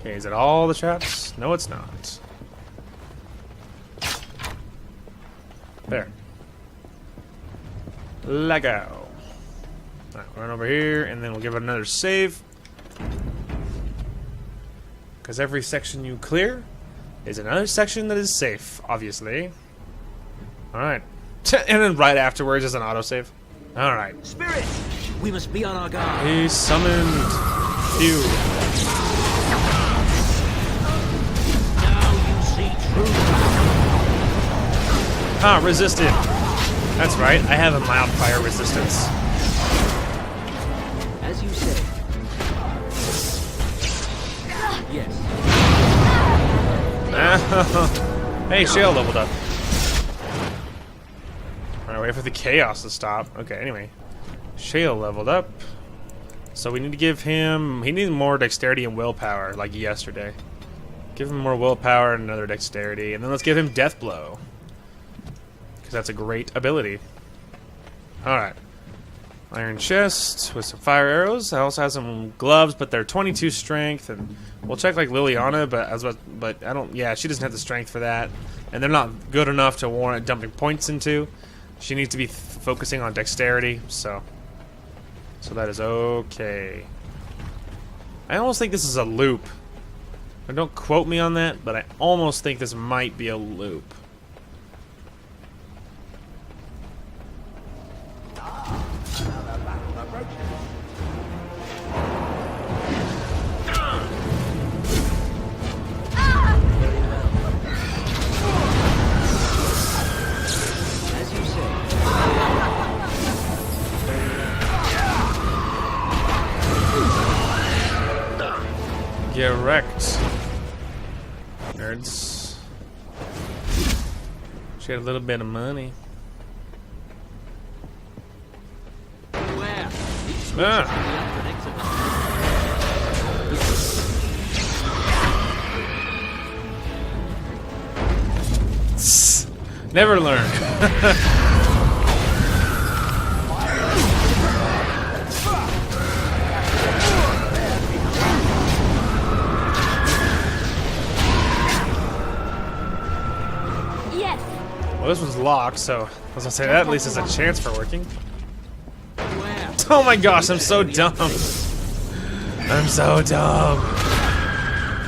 Okay, is it all the traps? No, it's not. There. Lego. Alright, run over here, and then we'll give it another save. Because every section you clear is another section that is safe, obviously. Alright. And then right afterwards is an autosave. Alright. Spirit! We must be on our guard. He's summoned. Phew. Now you see truth. Ah, resisted. That's right, I have a mild fire resistance. As you say. Yes. Hey, Shale leveled up. Alright, wait for the chaos to stop. Okay, anyway. Shale leveled up. So we need to give him... He needs more dexterity and willpower, like yesterday. Give him more willpower and another dexterity. And then let's give him Death Blow. Because that's a great ability. Alright. Iron chest with some fire arrows. I also have some gloves, but they're 22 strength. And we'll check like Liliana, but I don't... Yeah, she doesn't have the strength for that. And they're not good enough to warrant dumping points into. She needs to be focusing on dexterity, so that is okay. I almost think this is a loop. Don't quote me on that, but I almost think this might be a loop. Get wrecked. Nerds. She had a little bit of money. Beware. Never learn. Well, this one's locked, so as I say, that at least is a chance for working. Oh my gosh, I'm so dumb. I'm so dumb.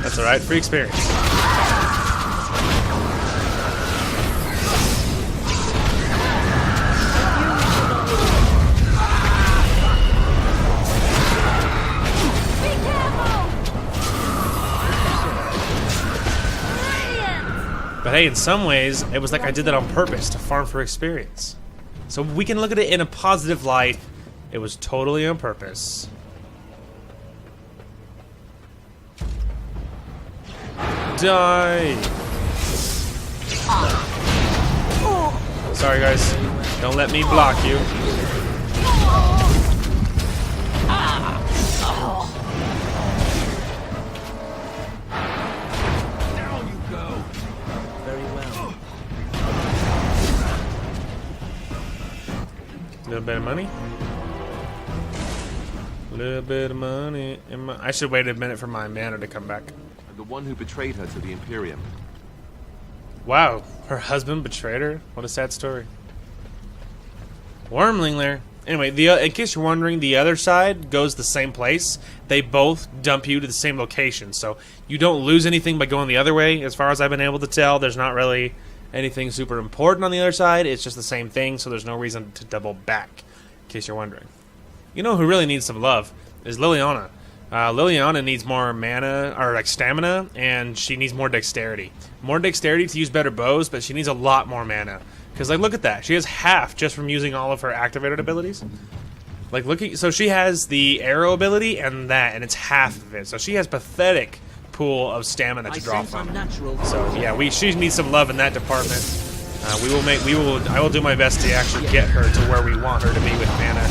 That's alright, free experience. But hey, in some ways, it was like I did that on purpose to farm for experience. So we can look at it in a positive light. It was totally on purpose. Die! Sorry guys, don't let me block you. little bit of money. A little bit of money. I should wait a minute for my mana to come back. The one who betrayed her to the Imperium. Wow, her husband betrayed her? What a sad story. Wormling there. Anyway, in case you're wondering, the other side goes the same place. They both dump you to the same location, so you don't lose anything by going the other way. As far as I've been able to tell, there's not really anything super important on the other side. It's just the same thing, so there's no reason to double back, in case you're wondering. You know who really needs some love is Liliana. Liliana needs more mana, or like stamina, and she needs more dexterity. More dexterity to use better bows, but she needs a lot more mana. Because, like, look at that. She has half just from using all of her activated abilities. Like, so she has the arrow ability and that, and it's half of it. So she has pathetic pool of stamina to draw from. So, yeah, she needs some love in that department. I will do my best to actually get her to where we want her to be with mana.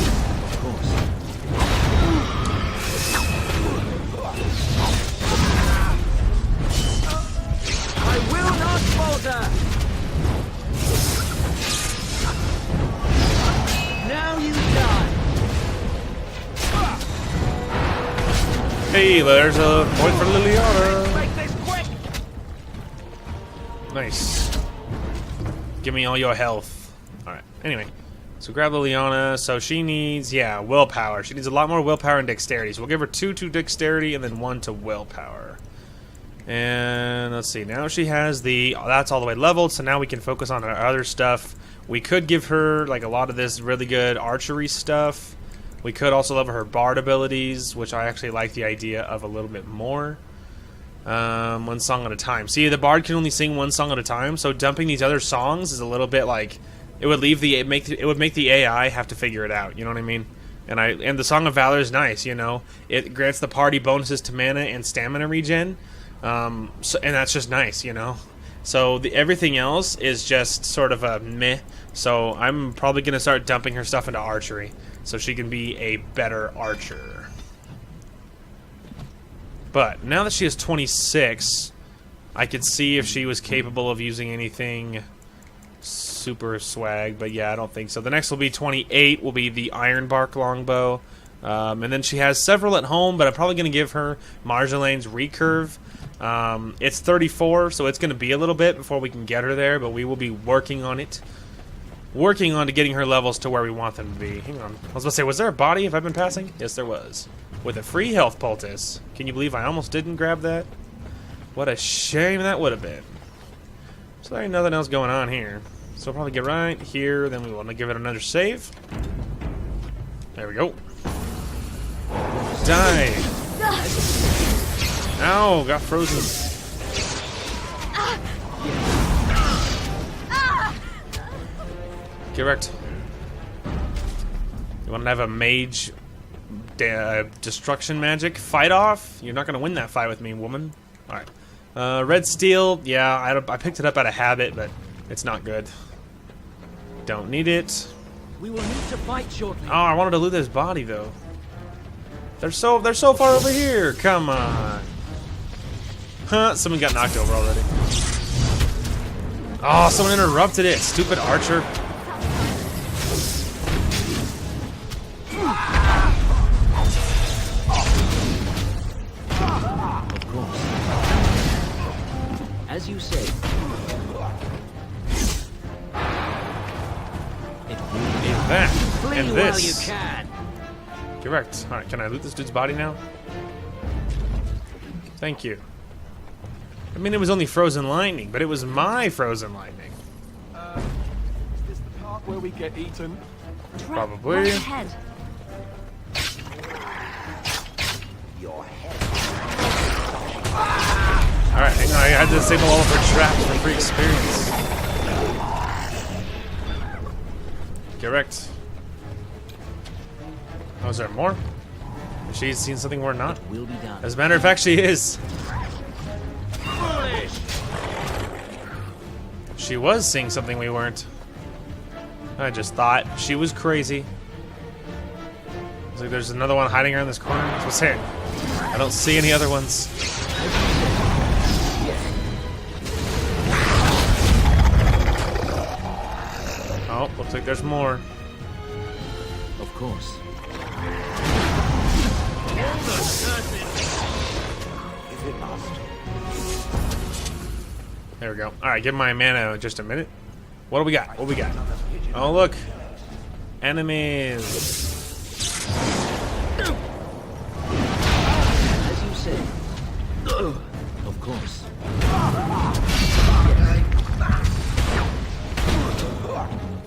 I will not falter! Now you die! Hey, there's a point for Liliana. Nice. Give me all your health. Alright, anyway. So grab Liliana. So she needs, yeah, willpower. She needs a lot more willpower and dexterity. So we'll give her 2 to dexterity and then 1 to willpower. And let's see, now she has that's all the way leveled, so now we can focus on our other stuff. We could give her like a lot of this really good archery stuff. We could also level her bard abilities, which I actually like the idea of a little bit more. 1 song at a time. See, the bard can only sing 1 song at a time, so dumping these other songs is a little bit like it would make the AI have to figure it out. You know what I mean? And the Song of Valor is nice. You know, it grants the party bonuses to mana and stamina regen. And that's just nice, you know. So everything else is just sort of a meh. So I'm probably gonna start dumping her stuff into archery, so she can be a better archer. But now that she is 26, I could see if she was capable of using anything super swag. But yeah, I don't think so. The next will be 28. Will be the Ironbark longbow. And then she has several at home, but I'm probably gonna give her Marjolaine's recurve. It's 34, so it's going to be a little bit before we can get her there, but we will be working on it. Working on to getting her levels to where we want them to be. Hang on. I was going to say, was there a body if I've been passing? Yes, there was. With a free health poultice. Can you believe I almost didn't grab that? What a shame that would have been. So there ain't nothing else going on here. So we'll probably get right here, then we want to give it another save. There we go. Die! Ow, got frozen. Get wrecked. You want to have a mage destruction magic fight off? You're not going to win that fight with me, woman. Alright. Red steel, yeah, I picked it up out of habit, but it's not good. Don't need it. We will need to fight shortly. Oh, I wanted to loot this body, though. They're so far over here. Come on. Huh, someone got knocked over already. Oh, someone interrupted it. Stupid archer. As you say. That Flee and while this. you can. Correct. Alright, can I loot this dude's body now? Thank you. I mean, it was only frozen lightning, but it was my frozen lightning. Is this the part where we get eaten? Probably. Right ahead. Alright, hang on, I had to disable all of her traps for free experience. Correct. Oh, is there more? She's seen something we're not. Will be done. As a matter of fact, she is. She was seeing something we weren't. I just thought she was crazy. It's like there's another one hiding around this corner. What's here? I don't see any other ones. Oh, looks like there's more. course. If it must. There we go. Alright, give my mana just a minute. What do we got? What do we got? Oh, look. Enemies. As you say. Of course.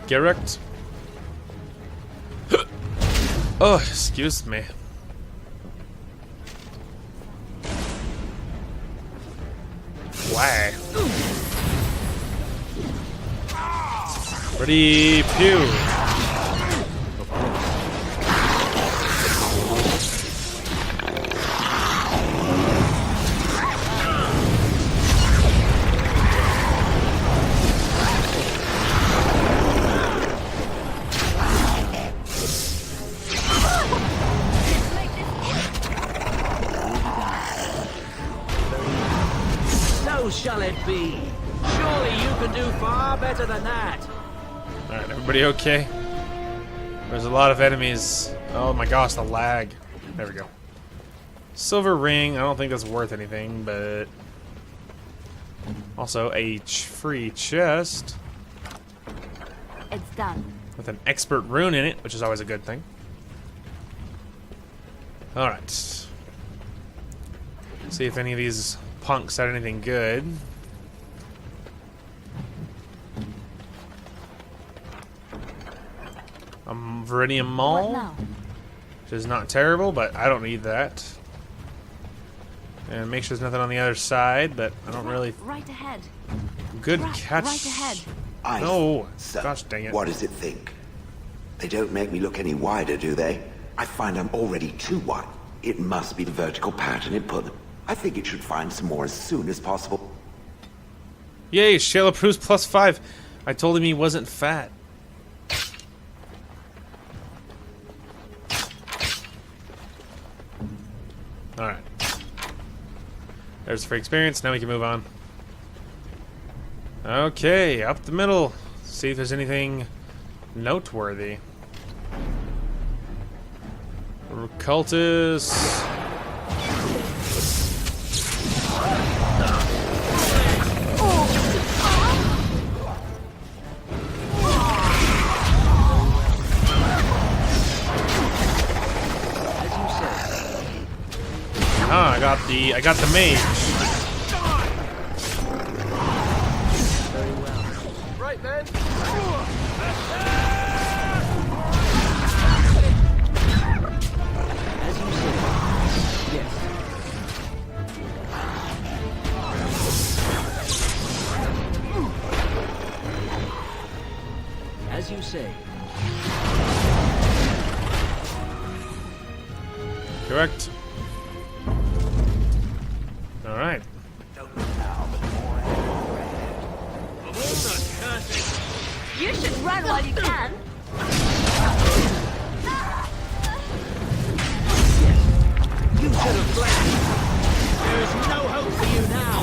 Geralt. Oh, excuse me. Why? Pretty pew. So shall it be. Surely you can do far better than that. Alright, everybody okay? There's a lot of enemies. Oh my gosh, the lag. There we go. Silver ring, I don't think that's worth anything, but... Also, a free chest. It's done. With an expert rune in it, which is always a good thing. Alright. See if any of these punks had anything good. Viridium What Mall, now? which is not terrible, but I don't need that. And make sure there's nothing on the other side, but I don't really... Right ahead. Good Right, catch. right ahead. No, So, gosh dang it. what does it think? They don't make me look any wider, do they? I find I'm already too wide. It must be the vertical pattern it put them. I think it should find some more as soon as possible. Yay, Shale approves +5. I told him he wasn't fat. Alright. There's free experience. Now we can move on. Okay, up the middle. See if there's anything noteworthy. Cultists. Ah, I got the mage. Right, man. As you say. Yes. As you say. Correct. All right. You should run while you can. You should have fled. There is no hope for you now.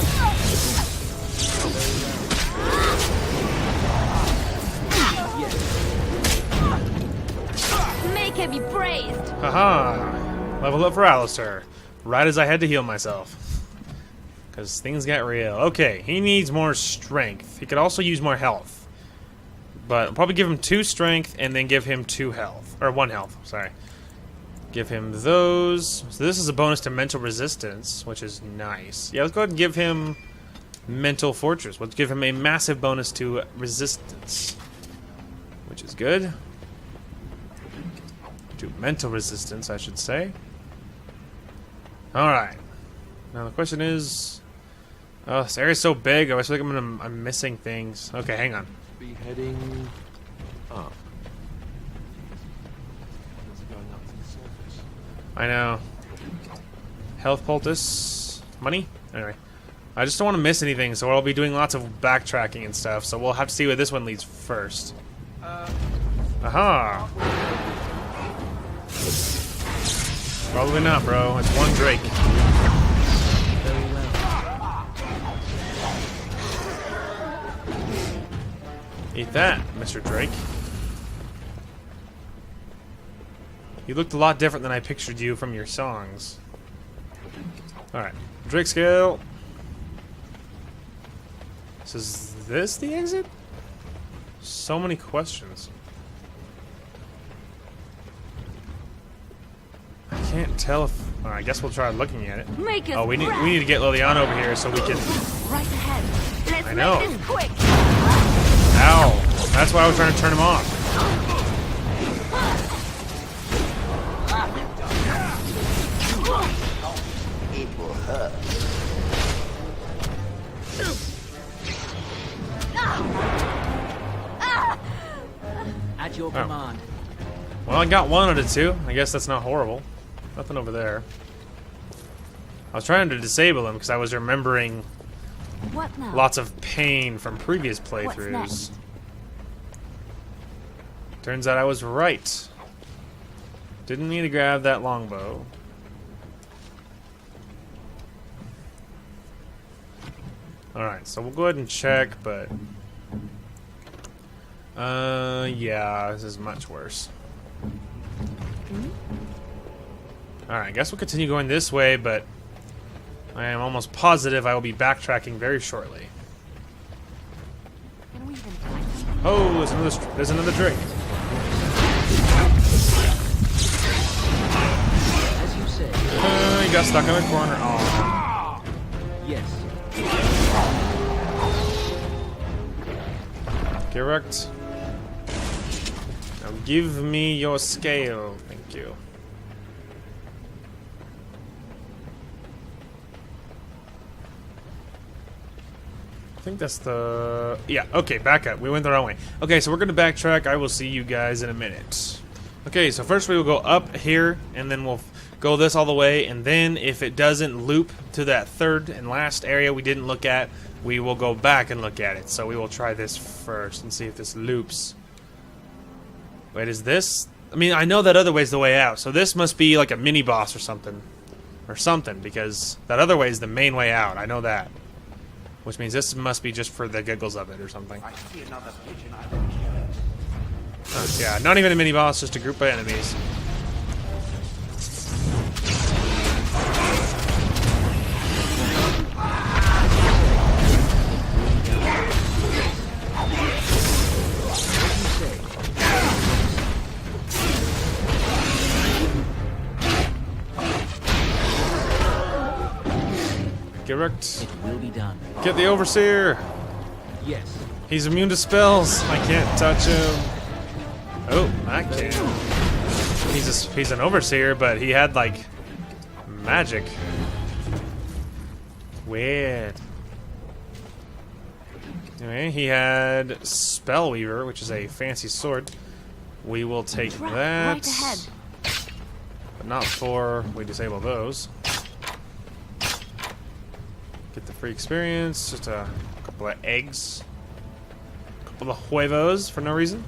Make him be praised. Haha. Level up for Alistair. Right as I had to heal myself. Because things got real. Okay, he needs more strength. He could also use more health. But I'll probably give him 2 strength and then give him 2 health. Or 1 health, sorry. Give him those. So this is a bonus to mental resistance, which is nice. Yeah, let's go ahead and give him mental fortress. Let's give him a massive bonus to resistance. Which is good. To mental resistance, I should say. Alright. Now the question is... Oh, this area's so big, I feel like I'm missing things. Okay, hang on. Be heading up. It's going up to the surface. I know. Health poultice. Money? Anyway. I just don't want to miss anything, so I'll be doing lots of backtracking and stuff, so we'll have to see where this one leads first. Aha! Probably not, bro. It's one Drake. Very well. Eat that, Mr. Drake. You looked a lot different than I pictured you from your songs. Alright. Drake scale. So is this the exit? So many questions. I can't tell if... I guess we'll try looking at it. Oh, we need to get Liliana over here so we can... Right ahead. Let's I know. make this quick. Ow! That's why I was trying to turn him off. It will hurt. At your command. Well, I got one out of two. I guess that's not horrible. Nothing over there. I was trying to disable him because I was remembering What now? lots of pain from previous What's playthroughs. next? Turns out I was right. Didn't need to grab that longbow. Alright, so we'll go ahead and check, but... yeah, this is much worse. Alright, I guess we'll continue going this way, but... I am almost positive I will be backtracking very shortly. Can we even find something? Oh, there's another drink. As you say. He got stuck in a corner. Oh. Yes. Correct. Now give me your scale. Thank you. I think that's the... Yeah, okay, back up. We went the wrong way. Okay, so we're going to backtrack. I will see you guys in a minute. Okay, so first we will go up here, and then we'll go this all the way, and then if it doesn't loop to that third and last area we didn't look at, we will go back and look at it. So we will try this first and see if this loops. Wait, is this... I mean, I know that other way's the way out, so this must be like a mini-boss or something. Or something, because that other way is the main way out. I know that. Which means this must be just for the giggles of it or something. I see another pigeon I will kill. Oh, yeah, not even a mini-boss, just a group of enemies. Correct. It will be done. Get the Overseer! Yes. He's immune to spells. I can't touch him. Oh, I can. He's an Overseer, but he had, like, magic. Weird. Anyway, he had Spellweaver, which is a fancy sword. We will take that. Right ahead. But not before we disable those. Get the free experience. Just a couple of eggs. A couple of huevos for no reason.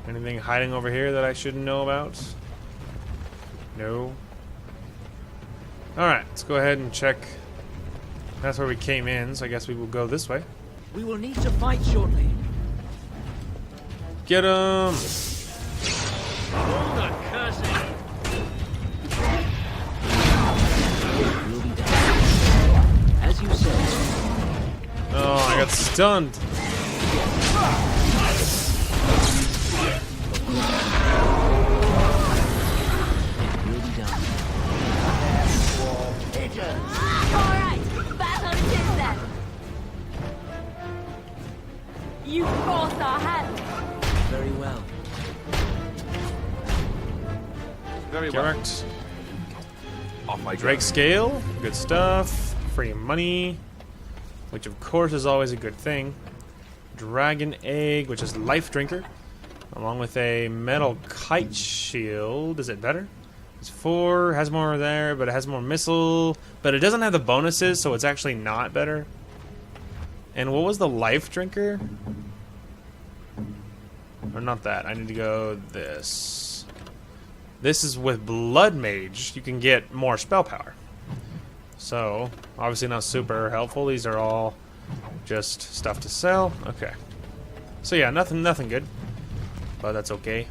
Anything hiding over here that I shouldn't know about? No. Alright, let's go ahead and check. That's where we came in, so I guess we will go this way. We will need to fight shortly. Get him! As you said. Oh, I got stunned. Will be done. Alright, back on his then. You forced our hand. Very well. Very well. Correct. Off I go. Drake scale, good stuff. Free money, which of course is always a good thing. Dragon egg, which is life drinker, along with a metal kite shield. Is it better? It's 4, has more there, but it has more missile, but it doesn't have the bonuses, so it's actually not better. And what was the life drinker? Or not that. I need to go this. This is with Blood Mage. You can get more spell power. So, obviously not super helpful. These are all just stuff to sell. Okay. So yeah, nothing good. But that's okay.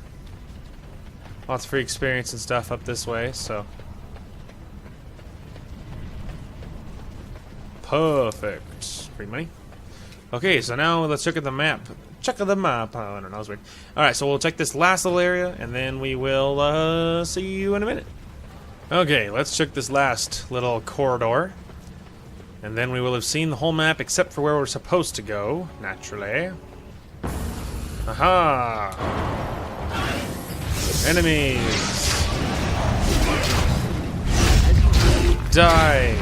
Lots of free experience and stuff up this way, so. Perfect. Free money. Okay, so now let's check at the map. Check out the map. Oh, I don't know, that was weird. Alright, so we'll check this last little area, and then we will see you in a minute. Okay, let's check this last little corridor. And then we will have seen the whole map except for where we're supposed to go, naturally. Aha! Enemies! Die!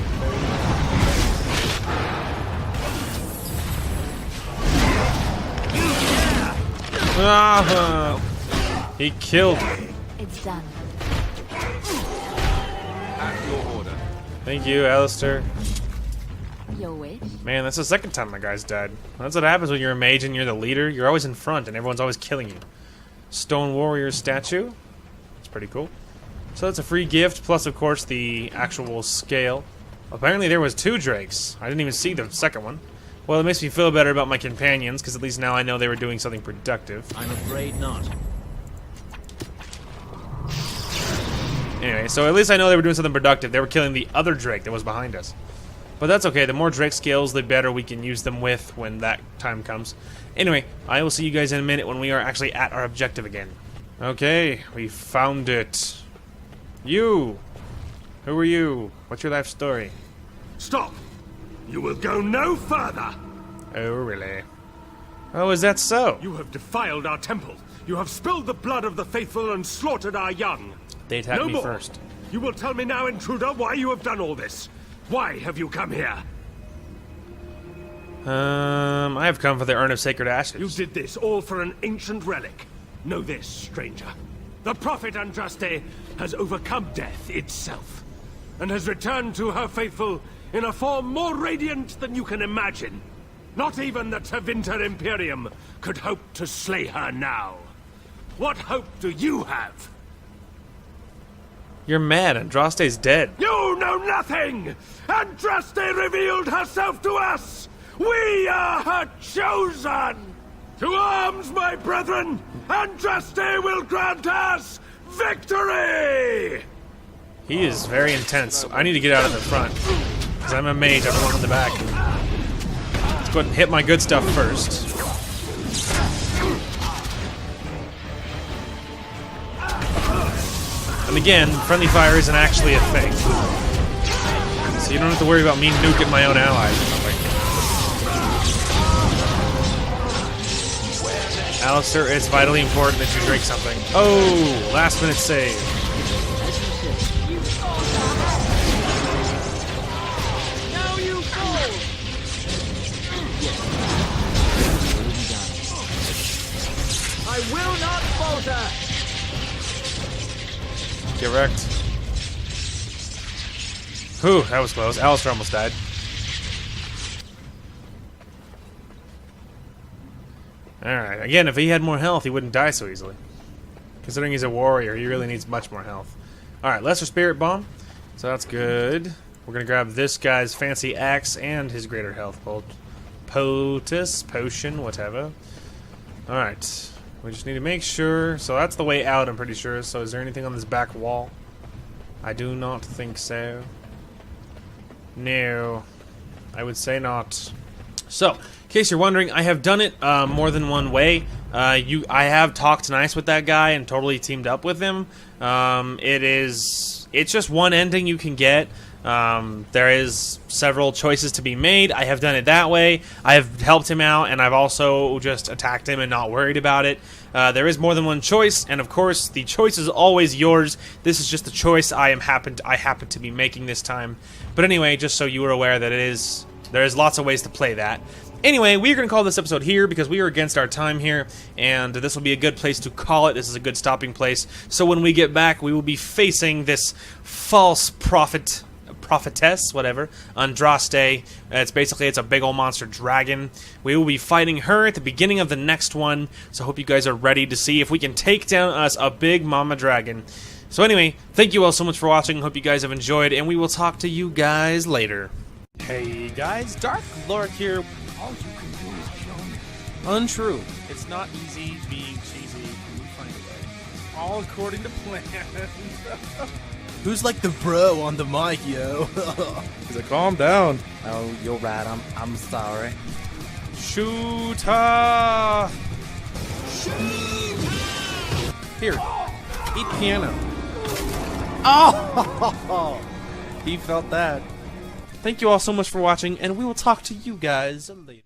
Ah! He killed me. It's done. At your order. Thank you, Alistair. Your wish? Man, that's the second time my guy's died. That's what happens when you're a mage and you're the leader. You're always in front and everyone's always killing you. Stone Warrior statue. That's pretty cool. So that's a free gift, plus of course the actual scale. Apparently there was 2 drakes. I didn't even see the second one. Well, it makes me feel better about my companions, because at least now I know they were doing something productive. I'm afraid not. Anyway, so at least I know they were doing something productive. They were killing the other drake that was behind us. But that's okay. The more drake skills, the better we can use them with when that time comes. Anyway, I will see you guys in a minute when we are actually at our objective again. Okay, we found it. You! Who are you? What's your life story? Stop! You will go no further! Oh, really? Oh, is that so? You have defiled our temple. You have spilled the blood of the faithful and slaughtered our young. They attacked no me more. first. You will tell me now, intruder, why you have done all this. Why have you come here? I have come for the Urn of Sacred Ashes. You did this all for an ancient relic. Know this, stranger. The prophet Andraste has overcome death itself, and has returned to her faithful in a form more radiant than you can imagine. Not even the Tevinter Imperium could hope to slay her now. What hope do you have? You're mad. Andraste's dead. You know nothing! Andraste revealed herself to us! We are her chosen! To arms, my brethren! Andraste will grant us victory! He is very intense. I need to get out of the front. Because I'm a mage, I'm going in the back. Let's go ahead and hit my good stuff first. And again, friendly fire isn't actually a thing. So you don't have to worry about me nuking my own allies or something. Alistair, it's vitally important that you drink something. Oh, last minute save. I will not falter! Get wrecked. Whew, that was close. Alistair almost died. Alright, again, if he had more health, he wouldn't die so easily. Considering he's a warrior, he really needs much more health. Alright, Lesser Spirit Bomb. So that's good. We're gonna grab this guy's fancy axe and his greater health potion, whatever. Alright. We just need to make sure. So that's the way out, I'm pretty sure. So is there anything on this back wall? I do not think so. No. I would say not. So, in case you're wondering, I have done it more than one way. I have talked nice with that guy and totally teamed up with him. It's just one ending you can get. There is several choices to be made. I have done it that way. I have helped him out, and I've also just attacked him and not worried about it. There is more than one choice, and of course, the choice is always yours. This is just the choice I happen to be making this time. But anyway, just so you are aware that there is lots of ways to play that. Anyway, we're going to call this episode here because we are against our time here, and this will be a good place to call it. This is a good stopping place. So when we get back, we will be facing this false prophetess, whatever, Andraste. It's a big old monster dragon. We will be fighting her at the beginning of the next one, so I hope you guys are ready to see if we can take down us a big mama dragon. So anyway, thank you all so much for watching. Hope you guys have enjoyed, and we will talk to you guys later. Hey guys, Dark Lork here. All you can do is kill me. Untrue. It's not easy being cheesy. We find a way. all according to plan. Who's like the bro on the mic, yo? He's like, calm down. Oh, you're right. I'm sorry. Shooter! Here, eat piano. Oh! He felt that. Thank you all so much for watching, and we will talk to you guys later.